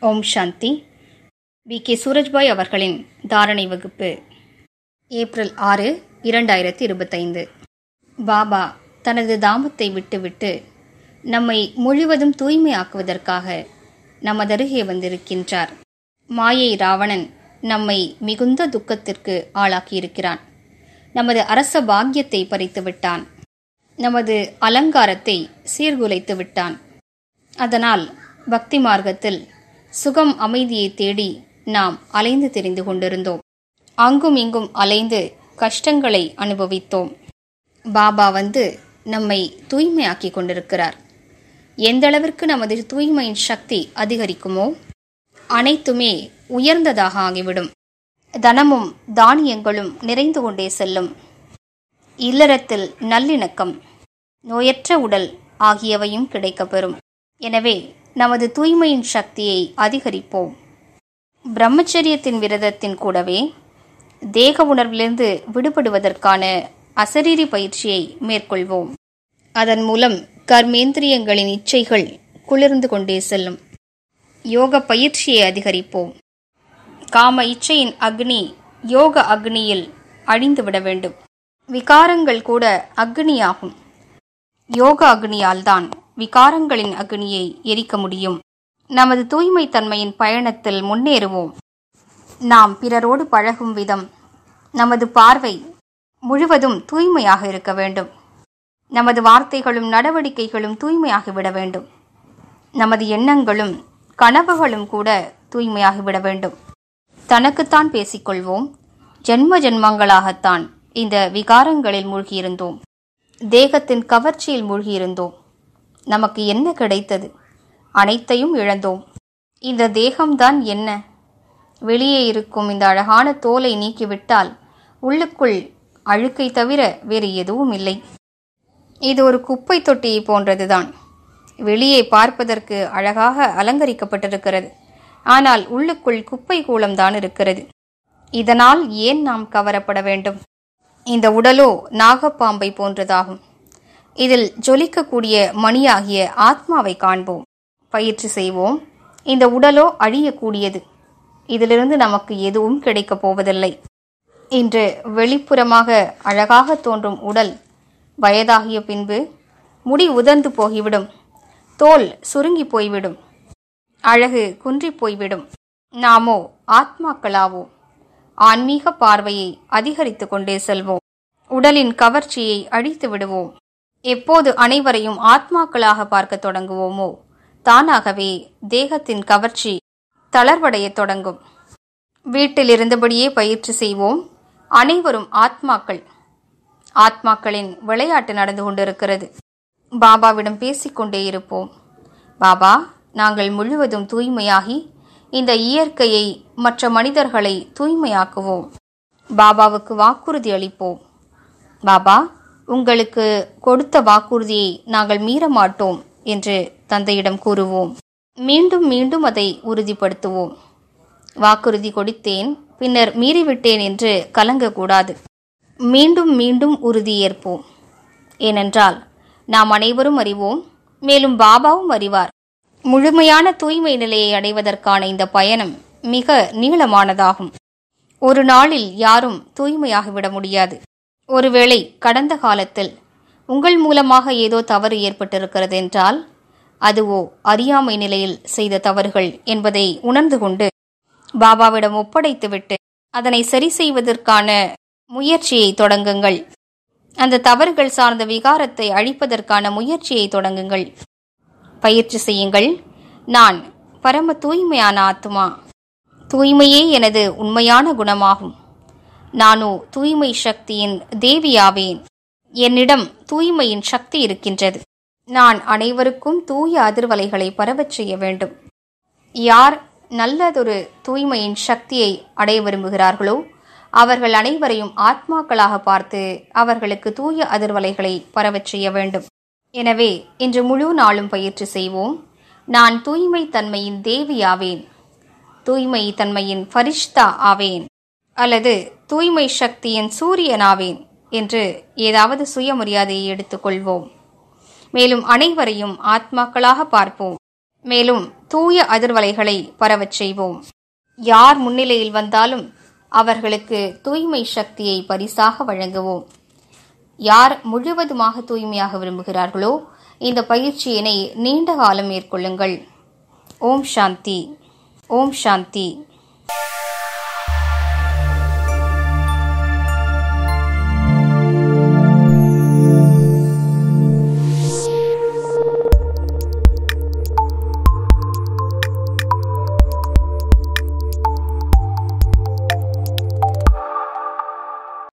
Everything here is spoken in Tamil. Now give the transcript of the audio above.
ஓம் சாந்தி. வி.கே. சூரஜ்பாய் அவர்களின் தாரணை வகுப்பு, ஏப்ரல் 6, 2025. பாபா தனது தாமத்தை விட்டுவிட்டு நம்மை முழுவதும் தூய்மையாக்குவதற்காக நமதருகே வந்திருக்கின்றார். மாயை ராவணன் நம்மை மிகுந்த துக்கத்திற்கு ஆளாக்கியிருக்கிறான். நமது அரச பாக்கியத்தை பறித்து விட்டான். நமது அலங்காரத்தை சீர்குலைத்து விட்டான். அதனால் பக்தி மார்க்கத்தில் சுகம் அமைதியை தேடி நாம் அலைந்து திரிந்து கொண்டிருந்தோம். அங்கும் இங்கும் அலைந்து கஷ்டங்களை அனுபவித்தோம். பாபா வந்து நம்மை தூய்மையாக்கி கொண்டிருக்கிறார். எந்தளவிற்கு நமது தூய்மையின் சக்தி அதிகரிக்குமோ அனைத்துமே உயர்ந்ததாக ஆகிவிடும். தனமும் தானியங்களும் நிறைந்து கொண்டே செல்லும். இல்லறத்தில் நல்லிணக்கம், நோயற்ற உடல் ஆகியவையும் கிடைக்கப்பெறும். எனவே நமது தூய்மையின் சக்தியை அதிகரிப்போம். பிரம்மச்சரியத்தின் விரதத்தின் கூடவே தேக உணர்விலிருந்து விடுபடுவதற்கான அசரீரி பயிற்சியை மேற்கொள்வோம். அதன் மூலம் கர்மேந்திரியங்களின் இச்சைகள் குளிர்ந்து கொண்டே செல்லும். யோக பயிற்சியை அதிகரிப்போம். காம இச்சையின் அக்னி யோக அக்னியில் அழிந்துவிட வேண்டும். விகாரங்கள் கூட அக்னியாகும். யோக அக்னியால்தான் விகாரங்களின் அக்னியை எரிக்க முடியும். நமது தூய்மை தன்மையின் பயணத்தில் முன்னேறுவோம். நாம் பிறரோடு பழகும் விதம், நமது பார்வை முழுவதும் தூய்மையாக இருக்க வேண்டும். நமது வார்த்தைகளும் நடவடிக்கைகளும் தூய்மையாகிவிட வேண்டும். நமது எண்ணங்களும் கனவுகளும் கூட தூய்மையாகிவிட வேண்டும். தனக்குத்தான் பேசிக்கொள்வோம். ஜென்ம ஜென்மங்களாகத்தான் இந்த விகாரங்களில் மூழ்கியிருந்தோம். தேகத்தின் கவர்ச்சியில் மூழ்கியிருந்தோம். நமக்கு என்ன கிடைத்தது? அனைத்தையும் இழந்தோம். இந்த தேகம்தான் என்ன? வெளியே இருக்கும் இந்த அழகான தோலை நீக்கிவிட்டால் உள்ளுக்குள் அழுக்கை தவிர வேறு எதுவும் இல்லை. இது ஒரு குப்பை தொட்டியை போன்றதுதான். வெளியே பார்ப்பதற்கு அழகாக அலங்கரிக்கப்பட்டிருக்கிறது. ஆனால் உள்ளுக்குள் குப்பை கூளம்தான் இருக்கிறது. இதனால் ஏன் நாம் கவரப்பட வேண்டும்? இந்த உடலோ நாகப்பாம்பை போன்றதாகும். இதில் ஜொலிக்கக்கூடிய மணியாகிய ஆத்மாவை காண்போம். பயிற்சி செய்வோம். இந்த உடலோ அழியக்கூடியது. இதிலிருந்து நமக்கு எதுவும் கிடைக்கப் போவதில்லை. இன்று வெளிப்புறமாக அழகாக தோன்றும் உடல் வயதாகிய பின்பு முடி உதிர்ந்து போய்விடும். தோல் சுருங்கி போய்விடும். அழகு குன்றி போய்விடும். நாமோ ஆத்மாக்களாவோம். ஆன்மீக பார்வையை அதிகரித்து கொண்டே செல்வோம். உடலின் கவர்ச்சியை அழித்து விடுவோம். எப்போது அனைவரையும் ஆத்மாக்களாக பார்க்க தொடங்குவோமோ தானாகவே தேகத்தின் கவர்ச்சி தளர்வடைய தொடங்கும். வீட்டில் இருந்தபடியே பயிற்சி செய்வோம். அனைவரும் ஆத்மாக்கள். ஆத்மாக்களின் விளையாட்டு நடந்து கொண்டிருக்கிறது. பாபாவிடம் பேசிக்கொண்டே இருப்போம். பாபா, நாங்கள் முழுவதும் தூய்மையாகி இந்த இயற்கையை மற்ற மனிதர்களை தூய்மையாக்குவோம். பாபாவுக்கு வாக்குறுதி அளிப்போம். பாபா, உங்களுக்கு கொடுத்த வாக்குறுதியை நாங்கள் மீற மாட்டோம் என்று தந்தையிடம் கூறுவோம். மீண்டும் மீண்டும் அதை உறுதிப்படுத்துவோம். வாக்குறுதி கொடுத்தேன், பின்னர் மீறிவிட்டேன் என்று கலங்கக்கூடாது. மீண்டும் மீண்டும் உறுதியேற்போம். ஏனென்றால் நாம் அனைவரும் அறிவோம், மேலும் பாபாவும் அறிவார். முழுமையான தூய்மை நிலையை அடைவதற்கான இந்த பயணம் மிக நீளமானதாகும். ஒரு நாளில் யாரும் தூய்மையாகிவிட முடியாது. ஒருவேளை கடந்த காலத்தில் உங்கள் மூலமாக ஏதோ தவறு ஏற்பட்டிருக்கிறது என்றால் அதுவோ அறியாமை நிலையில் செய்த தவறுகள் என்பதை உணர்ந்து கொண்டு பாபாவிடம் ஒப்படைத்துவிட்டு அதனை சரி செய்வதற்கான முயற்சியை தொடங்குங்கள். அந்த தவறுகள் சார்ந்த விகாரத்தை அழிப்பதற்கான முயற்சியை தொடங்குங்கள். பயிற்சி செய்யுங்கள். நான் பரம தூய்மையான ஆத்மா. தூய்மையே எனது உண்மையான குணமாகும். நானோ தூய்மை சக்தியின் தேவியாவேன். என்னிடம் தூய்மையின் சக்தி இருக்கின்றது. நான் அனைவருக்கும் தூய அதிர்வலைகளை பரவச் செய்ய வேண்டும். யார் நல்லதொரு தூய்மையின் சக்தியை அடைய விரும்புகிறார்களோ அவர்கள் அனைவரையும் ஆத்மாக்களாக பார்த்து அவர்களுக்கு தூய அதிர்வலைகளை பரவச் செய்ய வேண்டும். எனவே இன்று முழு நாளும் பயிற்சி செய்வோம். நான் தூய்மை தன்மையின் தேவியாவேன். தூய்மை தன்மையின் ஃபரிஷ்தா ஆவேன். அல்லது தூய்மை சக்தியின் சூரியனாவேன் என்று ஏதாவது சுயமரியாதையை எடுத்துக்கொள்வோம். மேலும் அனைவரையும் ஆத்மாக்களாக பார்ப்போம். மேலும் தூய அதிர்வலைகளை பரவச் செய்வோம். யார் முன்னிலையில் வந்தாலும் அவர்களுக்கு தூய்மை சக்தியை பரிசாக வழங்குவோம். யார் முழுவதுமாக தூய்மையாக விரும்புகிறார்களோ இந்த பயிற்சியினை நீண்ட காலம் மேற்கொள்ளுங்கள். ஓம் சாந்தி. ஓம் சாந்தி.